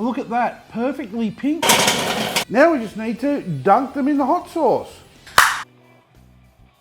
look at that, perfectly pink. Now we just need to dunk them in the hot sauce.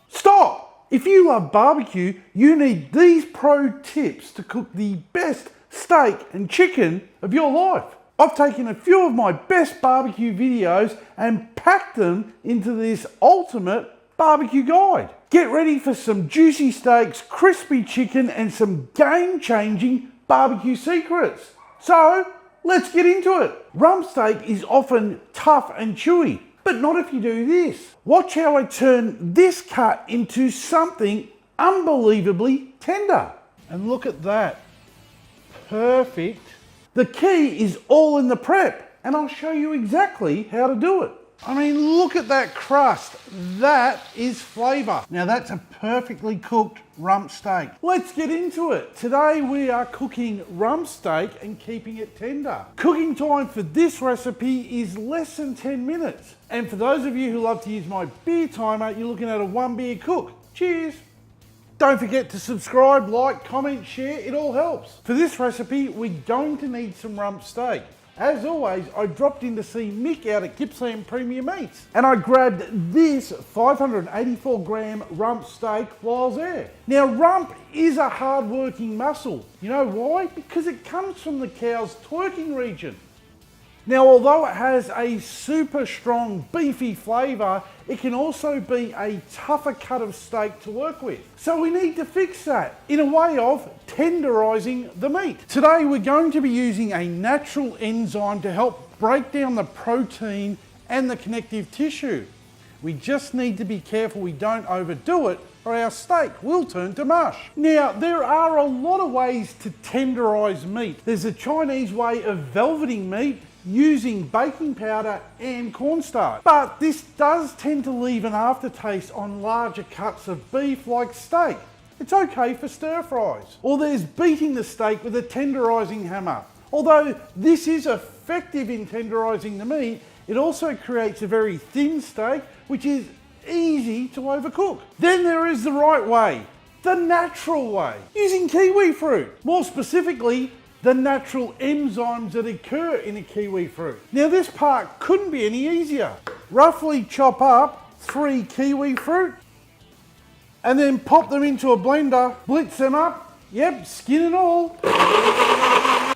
Stop! If you love barbecue, you need these pro tips to cook the best steak and chicken of your life. I've taken a few of my best barbecue videos and packed them into this ultimate barbecue guide. Get ready for some juicy steaks, crispy chicken, and some game-changing barbecue secrets. So, let's get into it. Rump steak is often tough and chewy, but not if you do this. Watch how I turn this cut into something unbelievably tender. And look at that. Perfect. The key is all in the prep, and I'll show you exactly how to do it. I mean, look at that crust. That is flavour. Now that's a perfectly cooked rump steak. Let's get into it. Today we are cooking rump steak and keeping it tender. Cooking time for this recipe is less than 10 minutes. And for those of you who love to use my beer timer, you're looking at a 1 beer cook. Cheers. Don't forget to subscribe, like, comment, share, it all helps. For this recipe, we're going to need some rump steak. As always, I dropped in to see Mick out at Gippsland Premium Meats, and I grabbed this 584 gram rump steak while I was there. Now, rump is a hard-working muscle. You know why? Because it comes from the cow's twerking region. Now, although it has a super strong beefy flavour, it can also be a tougher cut of steak to work with. So we need to fix that in a way of tenderising the meat. Today we're going to be using a natural enzyme to help break down the protein and the connective tissue. We just need to be careful we don't overdo it, or our steak will turn to mush. Now, there are a lot of ways to tenderise meat. There's a Chinese way of velveting meat using baking powder and cornstarch. But this does tend to leave an aftertaste on larger cuts of beef like steak. It's okay for stir fries. Or there's beating the steak with a tenderising hammer. Although this is effective in tenderising the meat, it also creates a very thin steak, which is easy to overcook. Then there is the right way, the natural way, using kiwi fruit. More specifically, the natural enzymes that occur in a kiwi fruit. Now this part couldn't be any easier. Roughly chop up 3 kiwi fruit and then pop them into a blender, blitz them up, yep, skin and all.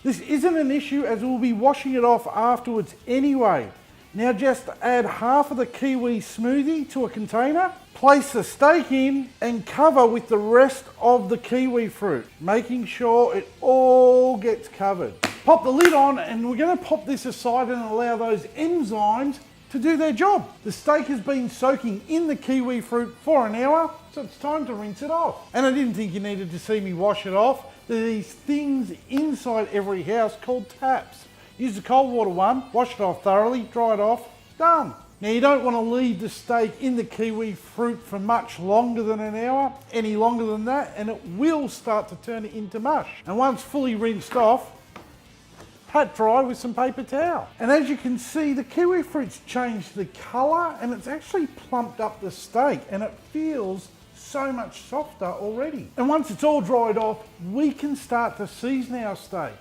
This isn't an issue as we'll be washing it off afterwards anyway. Now just add half of the kiwi smoothie to a container, place the steak in and cover with the rest of the kiwi fruit, making sure it all gets covered. Pop the lid on and we're going to pop this aside and allow those enzymes to do their job. The steak has been soaking in the kiwi fruit for an hour, so it's time to rinse it off. And I didn't think you needed to see me wash it off. There are these things inside every house called taps. Use the cold water one, wash it off thoroughly, dry it off, done. Now you don't want to leave the steak in the kiwi fruit for much longer than an hour, any longer than that, and it will start to turn it into mush. And once fully rinsed off, pat dry with some paper towel. And as you can see, the kiwi fruit's changed the colour and it's actually plumped up the steak and it feels so much softer already. And once it's all dried off, we can start to season our steak.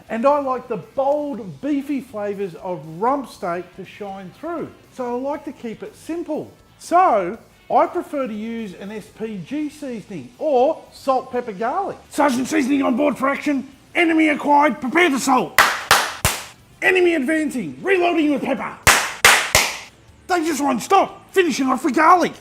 And I like the bold, beefy flavours of rump steak to shine through. So I like to keep it simple. So I prefer to use an SPG seasoning or salt, pepper, garlic. Sergeant seasoning on board for action. Enemy acquired, prepare the salt. Enemy advancing, reloading with pepper. They just won't stop, finishing off with garlic.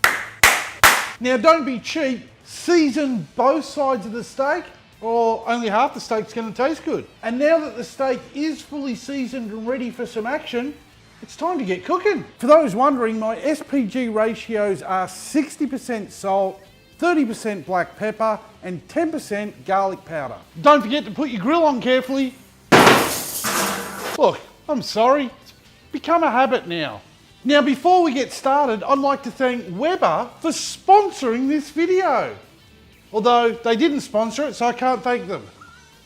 Now don't be cheap, season both sides of the steak or only half the steak's going to taste good. And now that the steak is fully seasoned and ready for some action, it's time to get cooking. For those wondering, my SPG ratios are 60% salt, 30% black pepper, and 10% garlic powder. Don't forget to put your grill on carefully. Look, I'm sorry, it's become a habit now. Now before we get started, I'd like to thank Weber for sponsoring this video. Although they didn't sponsor it, so I can't thank them.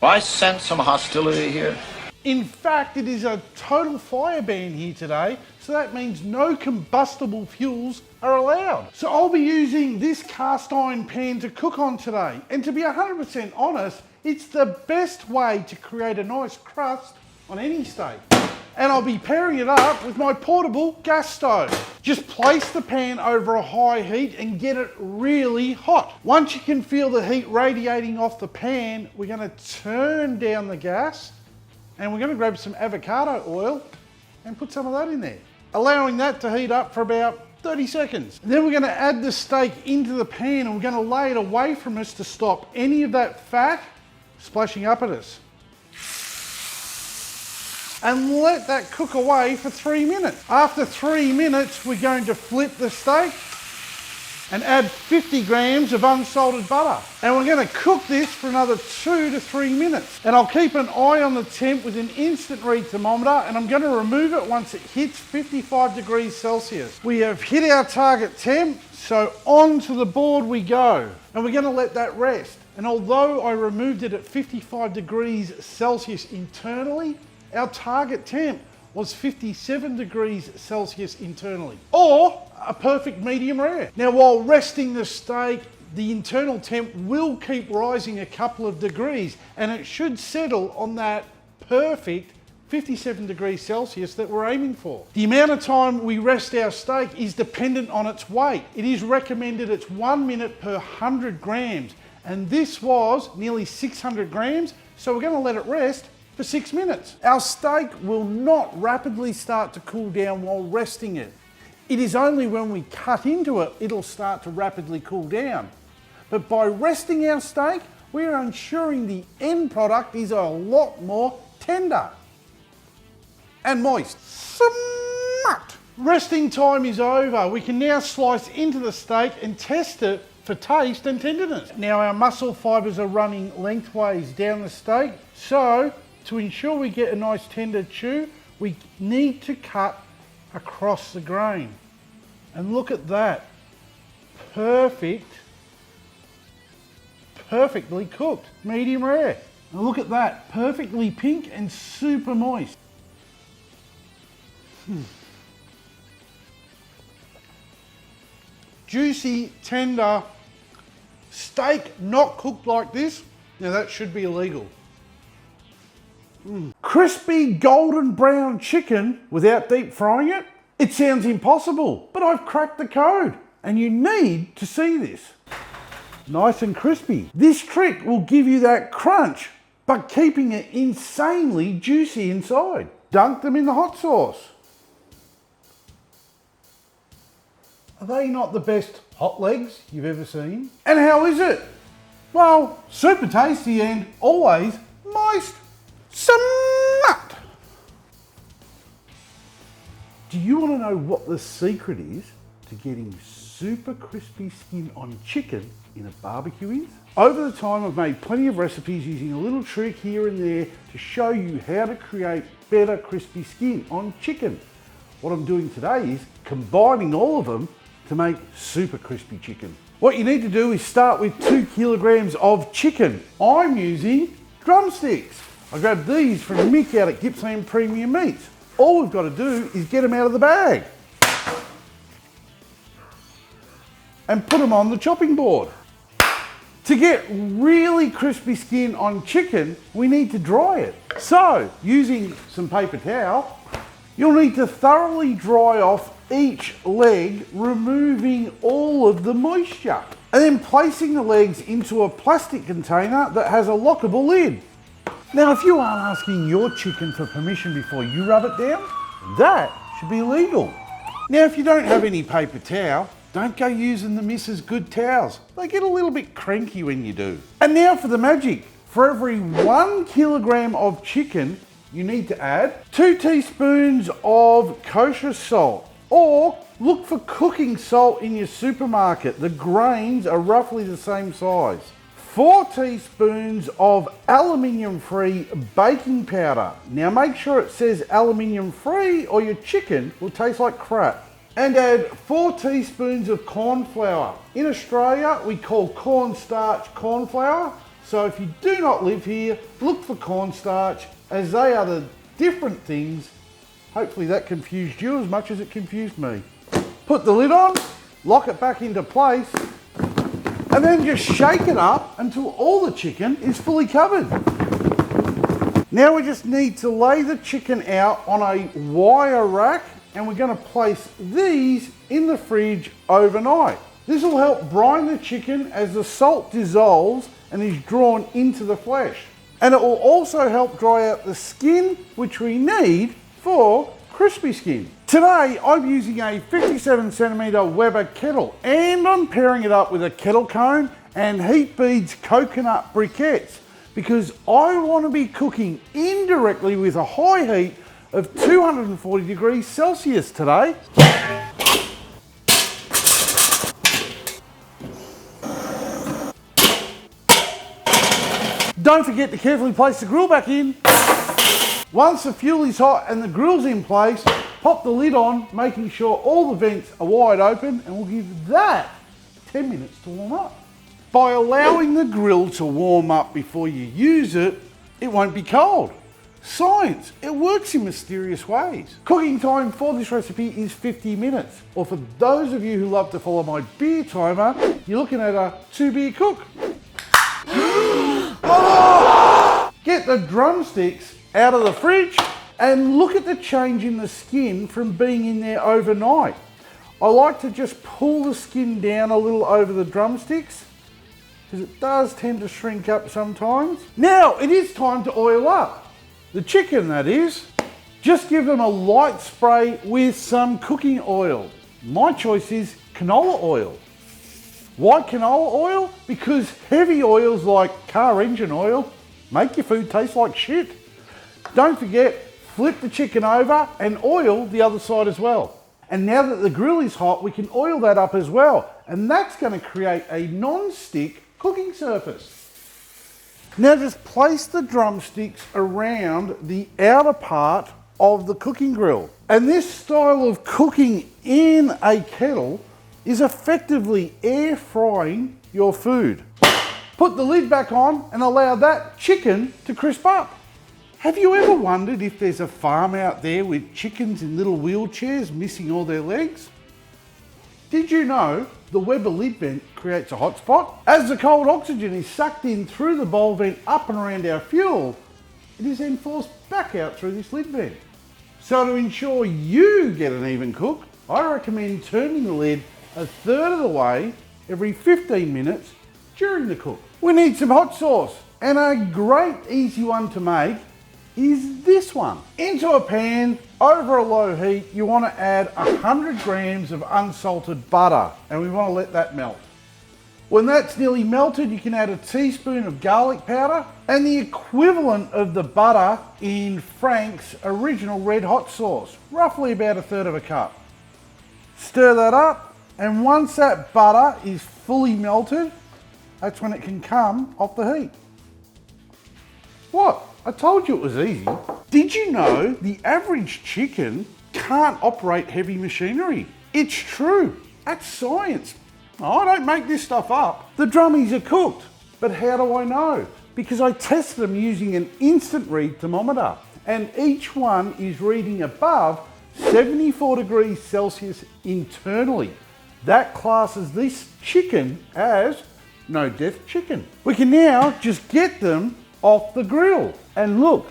I sense some hostility here. In fact, it is a total fire ban here today, so that means no combustible fuels are allowed. So I'll be using this cast iron pan to cook on today. And to be 100% honest, it's the best way to create a nice crust on any steak. And I'll be pairing it up with my portable gas stove. Just place the pan over a high heat and get it really hot. Once you can feel the heat radiating off the pan, we're going to turn down the gas and we're going to grab some avocado oil and put some of that in there, allowing that to heat up for about 30 seconds. And then we're going to add the steak into the pan and we're going to lay it away from us to stop any of that fat splashing up at us. And let that cook away for 3 minutes. After 3 minutes, we're going to flip the steak and add 50 grams of unsalted butter. And we're going to cook this for another 2 to 3 minutes. And I'll keep an eye on the temp with an instant read thermometer, and I'm going to remove it once it hits 55 degrees Celsius. We have hit our target temp, so onto the board we go. And we're going to let that rest. And although I removed it at 55 degrees Celsius internally, our target temp was 57 degrees Celsius internally, or a perfect medium rare. Now, while resting the steak, the internal temp will keep rising a couple of degrees, and it should settle on that perfect 57 degrees Celsius that we're aiming for. The amount of time we rest our steak is dependent on its weight. It is recommended it's 1 minute per 100 grams, and this was nearly 600 grams, so we're going to let it rest for 6 minutes. Our steak will not rapidly start to cool down while resting it. It is only when we cut into it, it'll start to rapidly cool down. But by resting our steak, we are ensuring the end product is a lot more tender and moist. Smart. Resting time is over. We can now slice into the steak and test it for taste and tenderness. Now our muscle fibers are running lengthways down the steak, so to ensure we get a nice tender chew, we need to cut across the grain. And look at that. Perfectly cooked, medium rare. And look at that, perfectly pink and super moist. Juicy, tender steak not cooked like this. Now that should be illegal. Crispy golden brown chicken without deep frying it? It sounds impossible, but I've cracked the code and you need to see this. Nice and crispy. This trick will give you that crunch, but keeping it insanely juicy inside. Dunk them in the hot sauce. Are they not the best hot legs you've ever seen? And how is it? Well, super tasty and always moist. Smart. Do you want to know what the secret is to getting super crispy skin on chicken in a barbecue is? Over the time, I've made plenty of recipes using a little trick here and there to show you how to create better crispy skin on chicken. What I'm doing today is combining all of them to make super crispy chicken. What you need to do is start with 2 kilograms of chicken. I'm using drumsticks. I grabbed these from Mick out at Gippsland Premium Meats. All we've got to do is get them out of the bag and put them on the chopping board. To get really crispy skin on chicken, we need to dry it. So, using some paper towel, you'll need to thoroughly dry off each leg, removing all of the moisture, and then placing the legs into a plastic container that has a lockable lid. Now, if you aren't asking your chicken for permission before you rub it down, that should be illegal. Now, if you don't have any paper towel, don't go using the Mrs. Good towels. They get a little bit cranky when you do. And now for the magic. For every 1 kilogram of chicken, you need to add 2 teaspoons of kosher salt, or look for cooking salt in your supermarket. The grains are roughly the same size. 4 teaspoons of aluminium-free baking powder. Now make sure it says aluminium-free or your chicken will taste like crap. And add 4 teaspoons of corn flour. In Australia, we call cornstarch corn flour. So if you do not live here, look for cornstarch, as they are the different things. Hopefully that confused you as much as it confused me. Put the lid on, lock it back into place, and then just shake it up until all the chicken is fully covered. Now we just need to lay the chicken out on a wire rack, and we're going to place these in the fridge overnight. This will help brine the chicken as the salt dissolves and is drawn into the flesh. And it will also help dry out the skin, which we need for crispy skin. Today I'm using a 57cm Weber kettle, and I'm pairing it up with a kettle cone and Heat Beads coconut briquettes because I want to be cooking indirectly with a high heat of 240 degrees Celsius today. Don't forget to carefully place the grill back in. Once the fuel is hot and the grill's in place, pop the lid on, making sure all the vents are wide open, and we'll give that 10 minutes to warm up. By allowing the grill to warm up before you use it, it won't be cold. Science, it works in mysterious ways. Cooking time for this recipe is 50 minutes, or for those of you who love to follow my beer timer, you're looking at a 2-beer cook. Get the drumsticks out of the fridge and look at the change in the skin from being in there overnight. I like to just pull the skin down a little over the drumsticks because it does tend to shrink up sometimes. Now it is time to oil up. The chicken, that is. Just give them a light spray with some cooking oil. My choice is canola oil. Why canola oil? Because heavy oils like car engine oil make your food taste like shit. Don't forget, flip the chicken over and oil the other side as well. And now that the grill is hot, we can oil that up as well. And that's going to create a non-stick cooking surface. Now just place the drumsticks around the outer part of the cooking grill. And this style of cooking in a kettle is effectively air frying your food. Put the lid back on and allow that chicken to crisp up. Have you ever wondered if there's a farm out there with chickens in little wheelchairs missing all their legs? Did you know the Weber lid vent creates a hot spot? As the cold oxygen is sucked in through the bowl vent up and around our fuel, it is then forced back out through this lid vent. So to ensure you get an even cook, I recommend turning the lid a third of the way every 15 minutes during the cook. We need some hot sauce, and a great easy one to make is this one. Into a pan over a low heat, you want to add 100 grams of unsalted butter, and we want to let that melt. When that's nearly melted, you can add a teaspoon of garlic powder and the equivalent of the butter in Frank's original red hot sauce, roughly about a third of a cup. Stir that up, and once that butter is fully melted, that's when it can come off the heat. What? I told you it was easy. Did you know the average chicken can't operate heavy machinery? It's true. That's science. I don't make this stuff up. The drummies are cooked. But how do I know? Because I tested them using an instant read thermometer, and each one is reading above 74 degrees Celsius internally. That classes this chicken as no death chicken. We can now just get them off the grill, and look,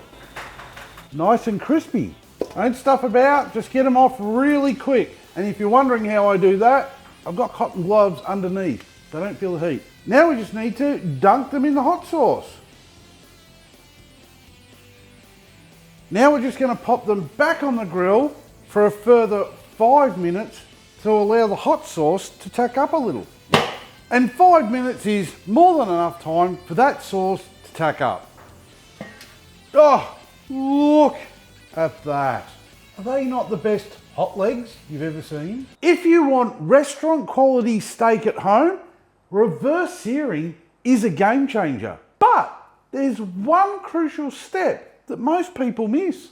nice and crispy. Don't stuff about, just get them off really quick. And if you're wondering how I do that, I've got cotton gloves underneath. They don't feel the heat. Now we just need to dunk them in the hot sauce. Now we're just going to pop them back on the grill for a further 5 minutes to allow the hot sauce to tack up a little. And 5 minutes is more than enough time for that sauce to tack up. Oh, look at that. Are they not the best hot legs you've ever seen? If you want restaurant quality steak at home, reverse searing is a game changer. But there's one crucial step that most people miss.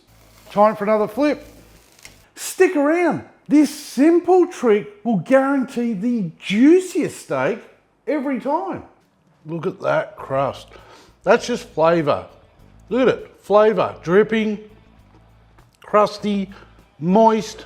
Time for another flip. Stick around. This simple trick will guarantee the juiciest steak every time. Look at that crust. That's just flavour. Look at it, flavour, dripping, crusty, moist.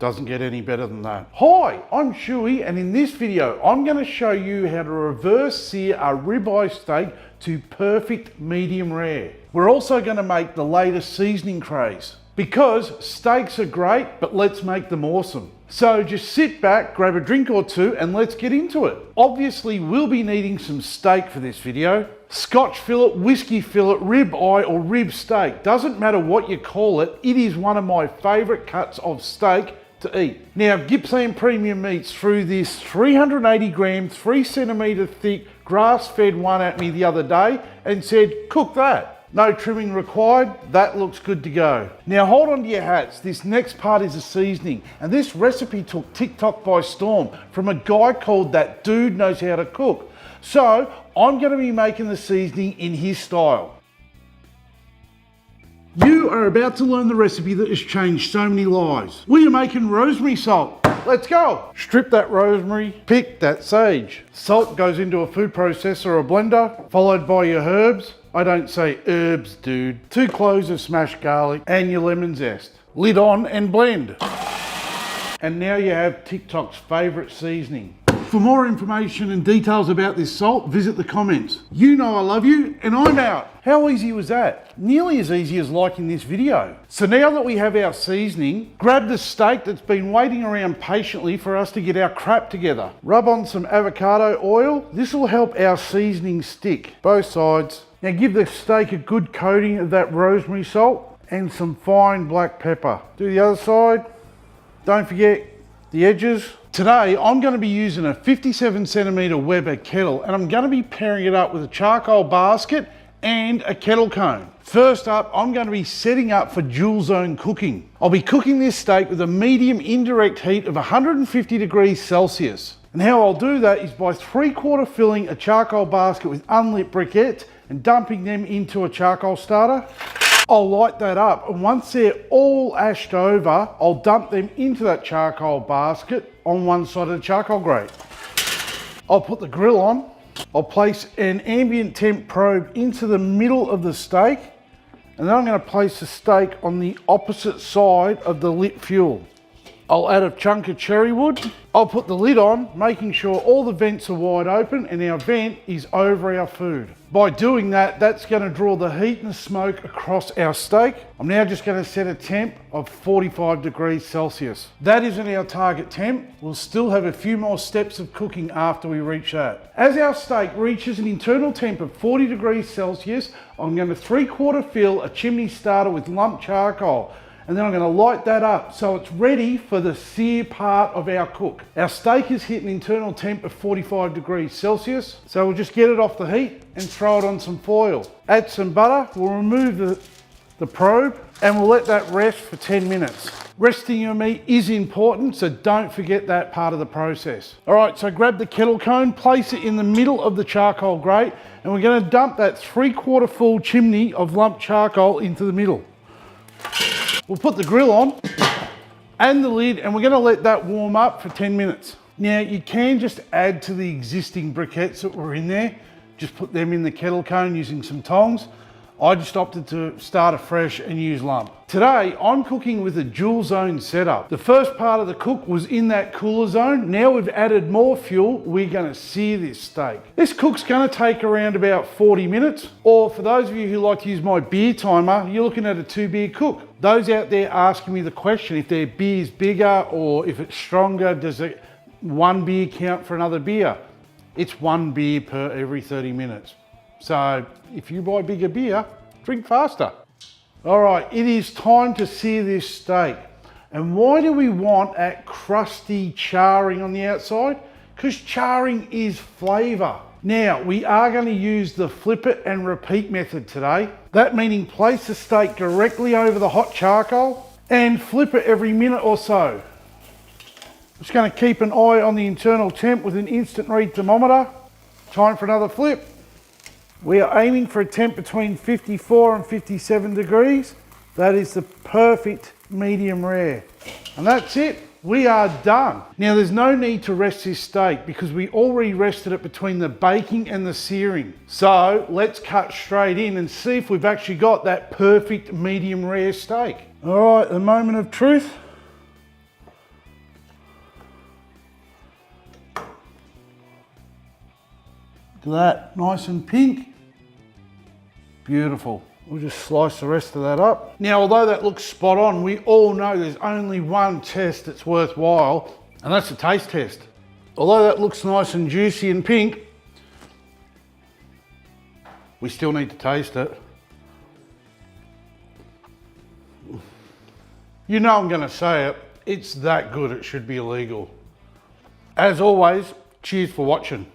Doesn't get any better than that. Hi, I'm Schuey, and in this video, I'm going to show you how to reverse sear a ribeye steak to perfect medium rare. We're also going to make the latest seasoning craze. Because steaks are great, but let's make them awesome. So just sit back, grab a drink or two, and let's get into it. Obviously, we'll be needing some steak for this video. Scotch fillet, whiskey fillet, rib eye, or rib steak. Doesn't matter what you call it, it is one of my favourite cuts of steak to eat. Now, Gippsland Premium Meats threw this 380 gram, 3 centimetre thick, grass-fed one at me the other day and said, cook that. No trimming required, that looks good to go. Now hold on to your hats, this next part is a seasoning, and this recipe took TikTok by storm from a guy called That Dude Knows How to Cook. So I'm going to be making the seasoning in his style. You are about to learn the recipe that has changed so many lives. We are making rosemary salt. Let's go. Strip that rosemary, pick that sage. Salt goes into a food processor or a blender, followed by your herbs. I don't say herbs, dude. 2 cloves of smashed garlic and your lemon zest. Lid on and blend. And now you have TikTok's favourite seasoning. For more information and details about this salt, visit the comments. You know I love you, and I'm out. How easy was that? Nearly as easy as liking this video. So now that we have our seasoning, grab the steak that's been waiting around patiently for us to get our crap together. Rub on some avocado oil. This will help our seasoning stick, both sides. Now give the steak a good coating of that rosemary salt and some fine black pepper. Do the other side. Don't forget the edges. Today I'm going to be using a 57 centimetre Weber kettle, and I'm going to be pairing it up with a charcoal basket and a kettle cone. First up, I'm going to be setting up for dual zone cooking. I'll be cooking this steak with a medium indirect heat of 150 degrees Celsius. And how I'll do that is by 3/4 filling a charcoal basket with unlit briquettes and dumping them into a charcoal starter. I'll light that up, and once they're all ashed over, I'll dump them into that charcoal basket on one side of the charcoal grate. I'll put the grill on. I'll place an ambient temp probe into the middle of the steak, and then I'm going to place the steak on the opposite side of the lit fuel. I'll add a chunk of cherry wood. I'll put the lid on, making sure all the vents are wide open and our vent is over our food. By doing that, that's going to draw the heat and the smoke across our steak. I'm now just going to set a temp of 45 degrees Celsius. That isn't our target temp. We'll still have a few more steps of cooking after we reach that. As our steak reaches an internal temp of 40 degrees Celsius, I'm going to 3/4 fill a chimney starter with lump charcoal. And then I'm going to light that up so it's ready for the sear part of our cook. Our steak has hit an internal temp of 45 degrees Celsius, so we'll just get it off the heat and throw it on some foil. Add some butter, we'll remove the probe, and we'll let that rest for 10 minutes. Resting your meat is important, so don't forget that part of the process. All right, so grab the kettle cone, place it in the middle of the charcoal grate, and we're going to dump that 3/4 full chimney of lump charcoal into the middle. We'll put the grill on and the lid, and we're going to let that warm up for 10 minutes. Now you can just add to the existing briquettes that were in there. Just put them in the kettle cone using some tongs. I just opted to start afresh and use lump. Today I'm cooking with a dual zone setup. The first part of the cook was in that cooler zone. Now we've added more fuel, we're going to sear this steak. This cook's going to take around about 40 minutes, or for those of you who like to use my beer timer, you're looking at a 2-beer cook. Those out there asking me the question if their beer's bigger or if it's stronger, does it 1 beer count for another beer? It's 1 beer per every 30 minutes. So if you buy bigger beer, drink faster. All right, it is time to sear this steak. And why do we want that crusty charring on the outside? Because charring is flavour. Now, we are going to use the flip it and repeat method today. That meaning place the steak directly over the hot charcoal and flip it every minute or so. Just going to keep an eye on the internal temp with an instant read thermometer. Time for another flip. We are aiming for a temp between 54 and 57 degrees. That is the perfect medium rare. And that's it. We are done. Now there's no need to rest this steak because we already rested it between the baking and the searing. So let's cut straight in and see if we've actually got that perfect medium rare steak. All right, the moment of truth. Look at that, nice and pink. Beautiful. We'll just slice the rest of that up. Now, although that looks spot on, we all know there's only one test that's worthwhile, and that's the taste test. Although that looks nice and juicy and pink, we still need to taste it. You know I'm gonna say it, it's that good it should be illegal. As always, cheers for watching.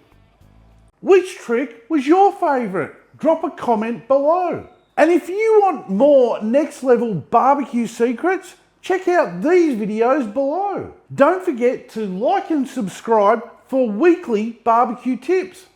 Which trick was your favourite? Drop a comment below. And if you want more next level barbecue secrets, check out these videos below. Don't forget to like and subscribe for weekly barbecue tips.